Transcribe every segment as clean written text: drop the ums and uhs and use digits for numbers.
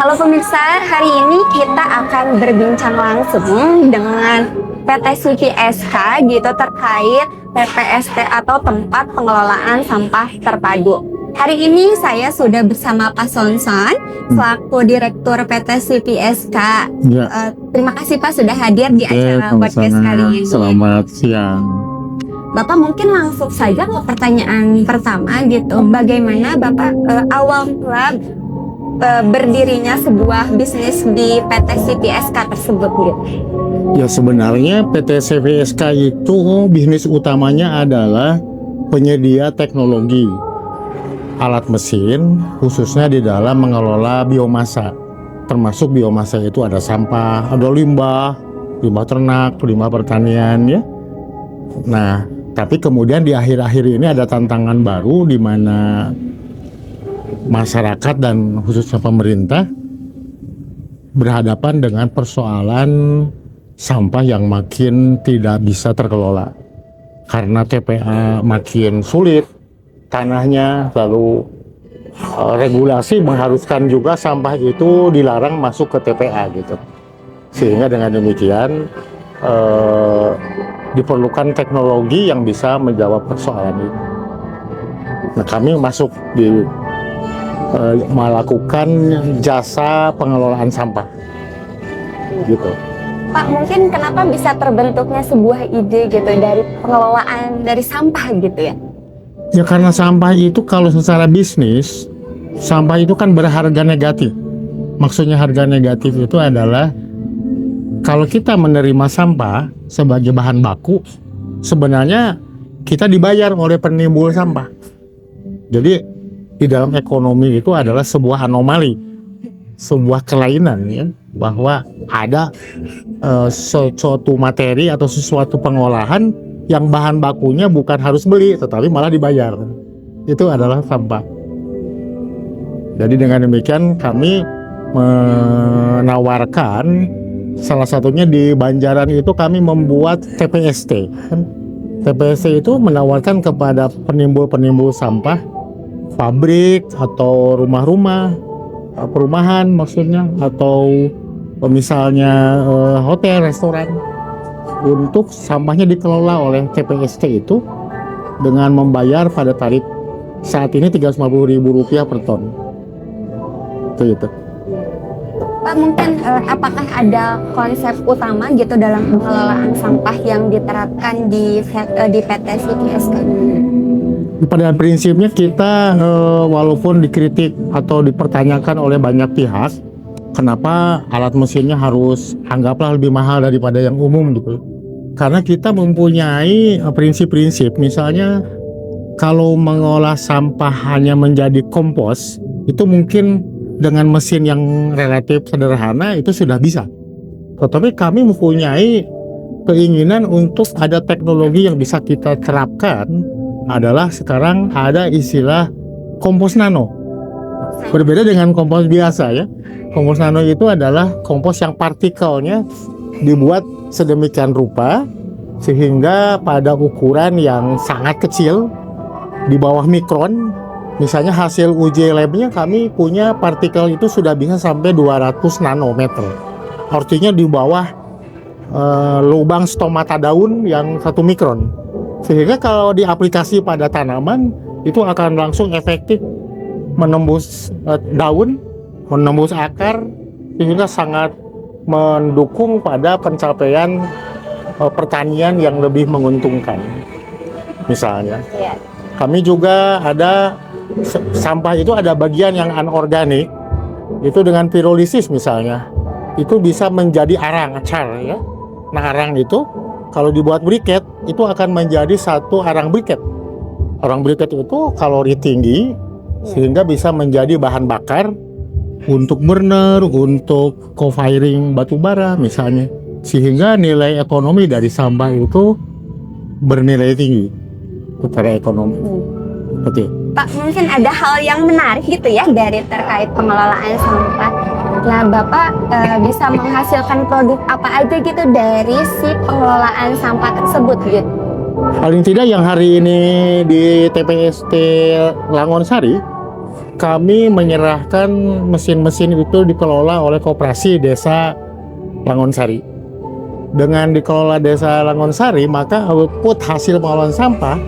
Halo pemirsa, hari ini kita akan berbincang langsung dengan PT CVSK gitu terkait TPST atau Tempat Pengelolaan Sampah Terpadu. Hari ini saya sudah bersama Pak Sonson selaku Direktur PT CVSK. Ya. Terima kasih Pak sudah hadir di acara podcast kali ini. Selamat siang. Bapak mungkin langsung saja ke pertanyaan pertama gitu. Bagaimana Bapak awal mula berdirinya sebuah bisnis di PT CVSK tersebut gitu? Ya sebenarnya PT CVSK itu bisnis utamanya adalah penyedia teknologi alat mesin khususnya di dalam mengelola biomasa. Termasuk biomasa itu ada sampah, ada limbah ternak, limbah pertanian ya. Nah, tapi kemudian di akhir-akhir ini ada tantangan baru di mana masyarakat dan khususnya pemerintah berhadapan dengan persoalan sampah yang makin tidak bisa terkelola karena TPA makin sulit tanahnya, lalu regulasi mengharuskan juga sampah itu dilarang masuk ke TPA gitu, sehingga dengan demikian diperlukan teknologi yang bisa menjawab persoalan ini. Nah, kami masuk di melakukan jasa pengelolaan sampah gitu. Pak, mungkin kenapa bisa terbentuknya sebuah ide gitu dari pengelolaan dari sampah gitu ya? Ya karena sampah itu kalau secara bisnis, sampah itu kan berharga negatif. Maksudnya harga negatif itu adalah kalau kita menerima sampah sebagai bahan baku, sebenarnya kita dibayar oleh penimbul sampah. Jadi di dalam ekonomi itu adalah sebuah anomali, sebuah kelainan ya, bahwa ada sesuatu materi atau sesuatu pengolahan yang bahan bakunya bukan harus beli tetapi malah dibayar. Itu adalah sampah. Jadi dengan demikian kami menawarkan, salah satunya di Banjaran itu kami membuat TPST. TPST itu menawarkan kepada penimbul-penimbul sampah, pabrik atau rumah-rumah, perumahan maksudnya, atau misalnya hotel, restoran, untuk sampahnya dikelola oleh TPST itu dengan membayar pada tarif saat ini Rp350.000 per ton. Itu. Pak, mungkin apakah ada konsep utama gitu dalam pengelolaan sampah yang diterapkan di PT CVSK? Pada prinsipnya kita walaupun dikritik atau dipertanyakan oleh banyak pihak, kenapa alat mesinnya harus anggaplah lebih mahal daripada yang umum gitu. Karena kita mempunyai prinsip-prinsip, misalnya kalau mengolah sampah hanya menjadi kompos, itu mungkin dengan mesin yang relatif sederhana itu sudah bisa. Tetapi kami mempunyai keinginan untuk ada teknologi yang bisa kita terapkan, adalah sekarang ada istilah kompos nano. Berbeda dengan kompos biasa ya. Kompos nano itu adalah kompos yang partikelnya dibuat sedemikian rupa sehingga pada ukuran yang sangat kecil di bawah mikron. Misalnya hasil uji labnya kami punya partikel itu sudah bisa sampai 200 nanometer. Artinya di bawah lubang stomata daun yang 1 mikron. Sehingga kalau diaplikasi pada tanaman itu akan langsung efektif menembus daun, menembus akar, sehingga sangat mendukung pada pencapaian pertanian yang lebih menguntungkan. Misalnya, kami juga ada sampah itu ada bagian yang anorganik, itu dengan pirolisis misalnya, itu bisa menjadi arang acar ya. Nah arang itu kalau dibuat briket itu akan menjadi satu arang briket. Arang briket itu kalori tinggi sehingga bisa menjadi bahan bakar untuk burner, untuk co-firing batu bara misalnya. Sehingga nilai ekonomi dari sampah itu bernilai tinggi secara ekonomi. Betul. Pak, mungkin ada hal yang menarik gitu ya dari terkait pengelolaan sampah. Nah, Bapak bisa menghasilkan produk apa aja gitu dari si pengelolaan sampah tersebut gitu? Paling tidak yang hari ini di TPST Langonsari kami menyerahkan mesin-mesin itu dikelola oleh Koperasi Desa Langonsari. Dengan dikelola Desa Langonsari, maka output hasil pengolahan sampah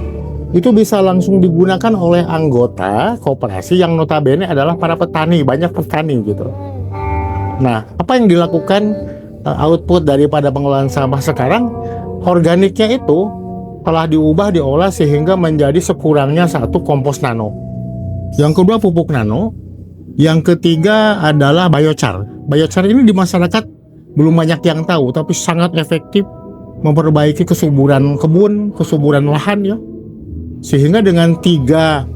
itu bisa langsung digunakan oleh anggota koperasi yang notabene adalah para petani, banyak petani gitu. Nah, apa yang dilakukan output daripada pengolahan sampah sekarang, organiknya itu telah diolah sehingga menjadi sekurangnya satu kompos nano. Yang kedua pupuk nano, yang ketiga adalah biochar. Biochar ini di masyarakat belum banyak yang tahu, tapi sangat efektif memperbaiki kesuburan kebun, kesuburan lahan ya. Sehingga dengan 3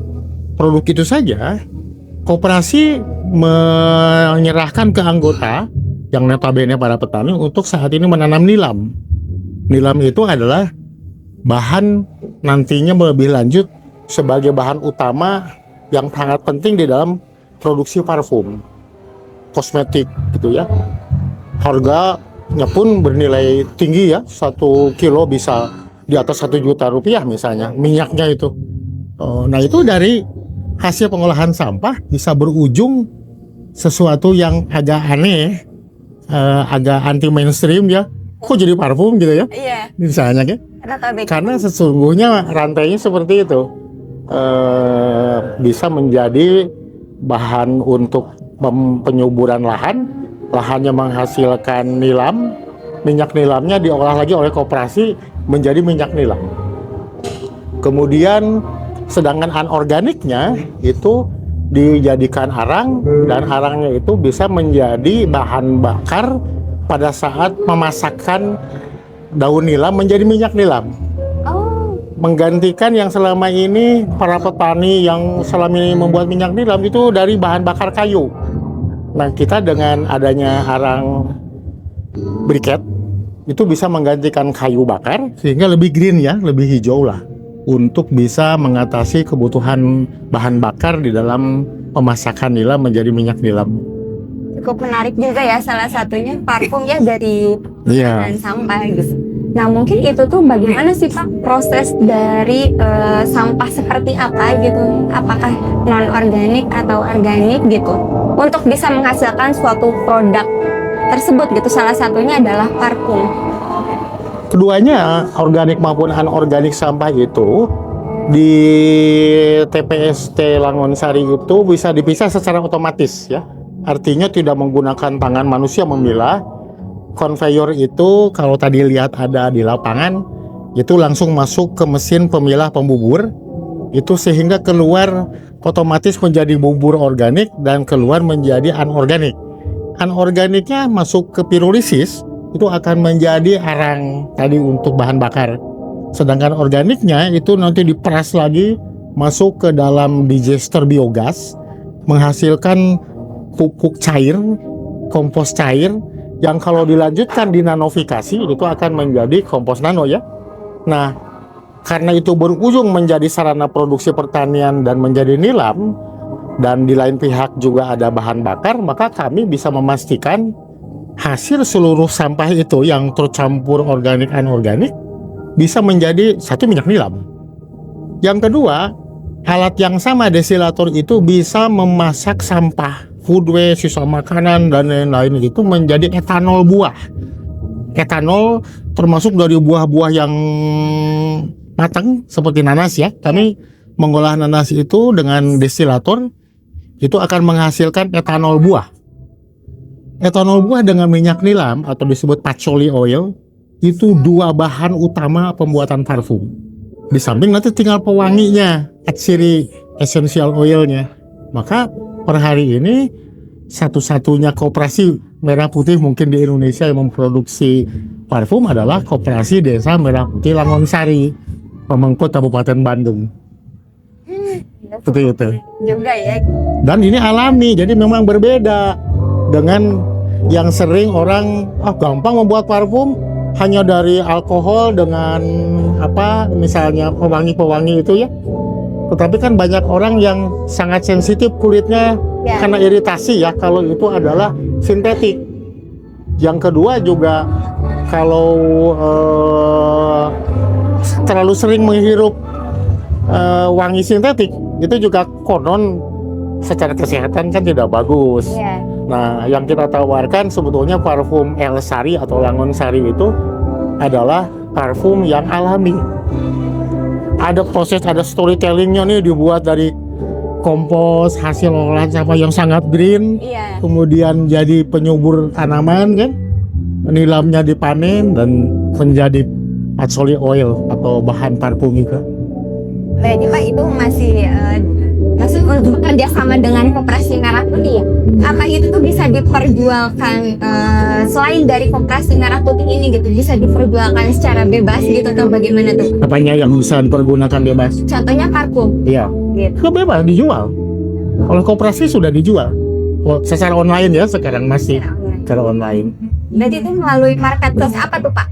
produk itu saja, koperasi menyerahkan ke anggota yang notabene para petani untuk saat ini menanam nilam. Nilam itu adalah bahan nantinya lebih lanjut sebagai bahan utama yang sangat penting di dalam produksi parfum, kosmetik gitu ya. Harganya pun bernilai tinggi ya, 1 kilo bisa di atas 1 juta rupiah misalnya, minyaknya itu. Nah itu dari hasil pengolahan sampah bisa berujung sesuatu yang agak aneh, agak anti mainstream ya. Kok jadi parfum gitu ya? Iya. Misalnya kan? Karena sesungguhnya rantainya seperti itu. Bisa menjadi bahan untuk penyuburan lahan, lahannya menghasilkan nilam, minyak nilamnya diolah lagi oleh koperasi menjadi minyak nilam. Kemudian sedangkan anorganiknya itu dijadikan arang, dan arangnya itu bisa menjadi bahan bakar pada saat memasakkan daun nilam menjadi minyak nilam. Menggantikan yang selama ini para petani yang selama ini membuat minyak nilam itu dari bahan bakar kayu. Nah, kita dengan adanya arang briket itu bisa menggantikan kayu bakar sehingga lebih green ya, lebih hijau lah, untuk bisa mengatasi kebutuhan bahan bakar di dalam pemasakan nilam menjadi minyak nilam. Cukup menarik juga ya, salah satunya parfum ya dari pengolahan sampah gitu. Nah mungkin itu tuh bagaimana sih Pak proses dari sampah seperti apa gitu, apakah non organik atau organik gitu, untuk bisa menghasilkan suatu produk tersebut gitu, salah satunya adalah parfum. Keduanya organik maupun anorganik sampah itu di TPST Langonsari itu bisa dipisah secara otomatis ya, artinya tidak menggunakan tangan manusia memilah. Konveyor itu kalau tadi lihat ada di lapangan itu langsung masuk ke mesin pemilah pembubur itu, sehingga keluar otomatis menjadi bubur organik dan keluar menjadi anorganik. Anorganiknya masuk ke pirolisis itu akan menjadi arang tadi untuk bahan bakar, sedangkan organiknya itu nanti diperas lagi masuk ke dalam digester biogas menghasilkan pupuk cair, kompos cair, yang kalau dilanjutkan di nanofikasi itu akan menjadi kompos nano ya. Nah, karena itu berujung menjadi sarana produksi pertanian dan menjadi nilam, dan di lain pihak juga ada bahan bakar, maka kami bisa memastikan hasil seluruh sampah itu yang tercampur organik anorganik bisa menjadi satu minyak nilam. Yang kedua, alat yang sama desilator itu bisa memasak sampah food waste, sisa makanan dan lain-lain itu menjadi etanol buah. Etanol termasuk dari buah-buah yang matang seperti nanas ya. Kami mengolah nanas itu dengan destilator itu akan menghasilkan etanol buah. Etanol buah dengan minyak nilam atau disebut patchouli oil itu 2 bahan utama pembuatan parfum. Di samping nanti tinggal pewanginya, ciri essential oilnya. Maka per hari ini satu-satunya koperasi merah putih mungkin di Indonesia yang memproduksi parfum adalah Koperasi Desa Merah Putih Langonsari, Pemengkut Kabupaten Bandung. Seperti itu Juga ya. Dan ini alami, jadi memang berbeda dengan yang sering orang gampang membuat parfum hanya dari alkohol dengan misalnya pewangi-pewangi itu ya. Tetapi kan banyak orang yang sangat sensitif kulitnya karena iritasi ya kalau itu adalah sintetik. Yang kedua juga kalau terlalu sering menghirup wangi sintetik itu juga konon secara kesehatan kan tidak bagus. Iya. Nah, yang kita tawarkan sebetulnya parfum Elsari atau Langon Sari itu adalah parfum yang alami. Ada proses, ada storytellingnya nih, dibuat dari kompos hasil olahan sampah yang sangat green, Iya. kemudian jadi penyubur tanaman kan, nilamnya dipanen dan menjadi patchouli oil atau bahan parfum juga. Berarti Pak itu masih masih untuk bekerja sama dengan Koperasi Merah Putih ya? Apa itu tuh bisa diperjualkan selain dari Koperasi Merah Putih ini gitu, bisa diperjualkan secara bebas gitu atau bagaimana tuh? Apanya yang bisa dipergunakan bebas? Contohnya parfum Iya, gitu. itu bebas dijual. Oleh koperasi sudah dijual. Secara online ya, sekarang masih secara online. Berarti itu melalui marketplace apa tuh Pak?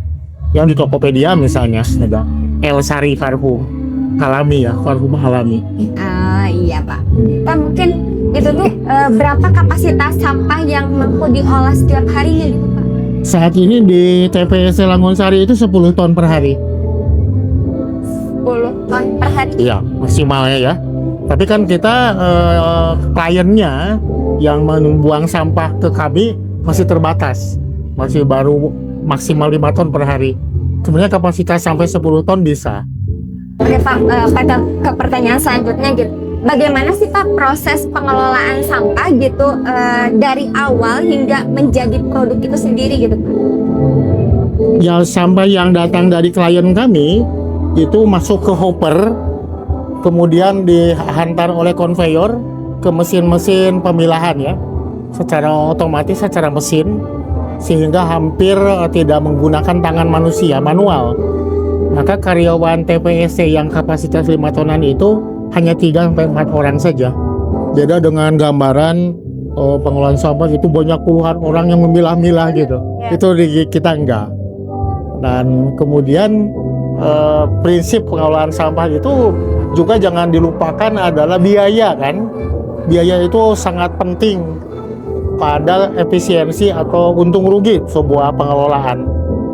Yang di Tokopedia misalnya ada Elsari parfum alami ya, parfum alami. Ah iya Pak. Pak mungkin itu tuh berapa kapasitas sampah yang mampu diolah setiap harinya gitu Pak? Saat ini di TPS Langon Sari itu 10 ton per hari. 10 ton per hari. Iya, maksimalnya ya. Tapi kan kita kliennya yang membuang sampah ke kami masih terbatas. Masih baru maksimal 5 ton per hari. Sebenarnya kapasitas sampai 10 ton bisa. Oke Pak, pada ke pertanyaan selanjutnya gitu. Bagaimana sih Pak proses pengelolaan sampah gitu dari awal hingga menjadi produk itu sendiri gitu Pak? Ya, sampah yang datang dari klien kami itu masuk ke hopper, kemudian dihantar oleh konveyor ke mesin-mesin pemilahan ya, secara otomatis, secara mesin, sehingga hampir tidak menggunakan tangan manusia, manual. Maka karyawan TPSC yang kapasitas 5 tonan itu hanya 3-4 orang saja. Beda dengan gambaran pengelolaan sampah itu banyak puluhan orang yang memilah-milah gitu. Ya. Itu di kita enggak. Dan kemudian prinsip pengelolaan sampah itu juga jangan dilupakan adalah biaya kan. Biaya itu sangat penting pada efisiensi atau untung rugi sebuah pengelolaan.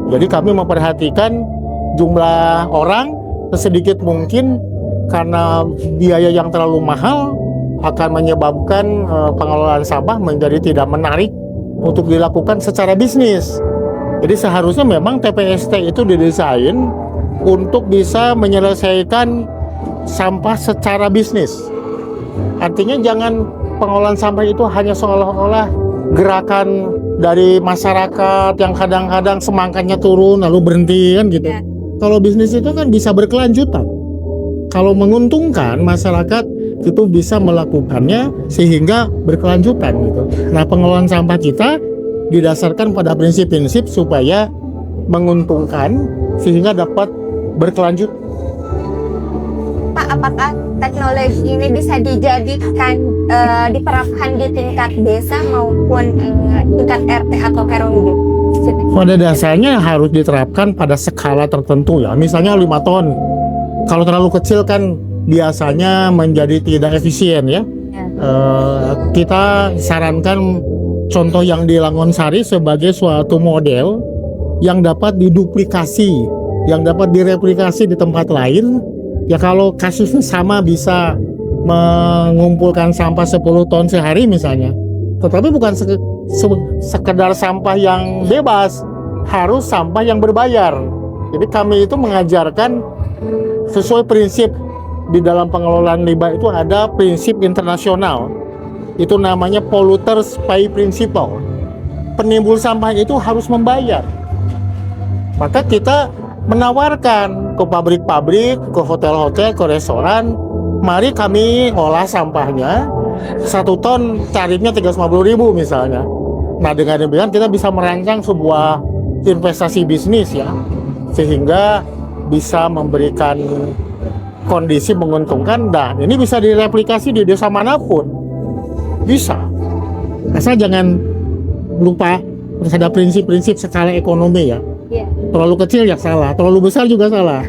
Jadi kami memperhatikan jumlah orang sesedikit mungkin, karena biaya yang terlalu mahal akan menyebabkan pengelolaan sampah menjadi tidak menarik untuk dilakukan secara bisnis. Jadi seharusnya memang TPST itu didesain untuk bisa menyelesaikan sampah secara bisnis. Artinya jangan pengelolaan sampah itu hanya seolah-olah gerakan dari masyarakat yang kadang-kadang semangkanya turun lalu berhenti kan gitu. Ya. Kalau bisnis itu kan bisa berkelanjutan. Kalau menguntungkan, masyarakat itu bisa melakukannya sehingga berkelanjutan gitu. Nah, pengelolaan sampah kita didasarkan pada prinsip-prinsip supaya menguntungkan sehingga dapat berkelanjut. Pak, apakah teknologi ini bisa dijadikan diterapkan di tingkat desa maupun tingkat RT atau RW? Pada dasarnya harus diterapkan pada skala tertentu ya. Misalnya 5 ton. Kalau terlalu kecil kan biasanya menjadi tidak efisien ya. Kita sarankan contoh yang di Langon Sari sebagai suatu model yang dapat diduplikasi, yang dapat direplikasi di tempat lain. Ya kalau kasusnya sama bisa mengumpulkan sampah 10 ton sehari misalnya. Tetapi bukan sekedar sampah yang bebas, harus sampah yang berbayar. Jadi kami itu mengajarkan sesuai prinsip di dalam pengelolaan limbah itu ada prinsip internasional. Itu namanya polluters pay principle. Penimbul sampah itu harus membayar. Maka kita menawarkan ke pabrik-pabrik, ke hotel-hotel, ke restoran, mari kami olah sampahnya. 1 ton tarifnya 350.000 misalnya. Nah, dengan demikian kita bisa merancang sebuah investasi bisnis ya, sehingga bisa memberikan kondisi menguntungkan, dan ini bisa direplikasi di desa manapun. Bisa. Asal jangan lupa ada prinsip-prinsip skala ekonomi ya. Iya. Terlalu kecil ya salah, terlalu besar juga salah.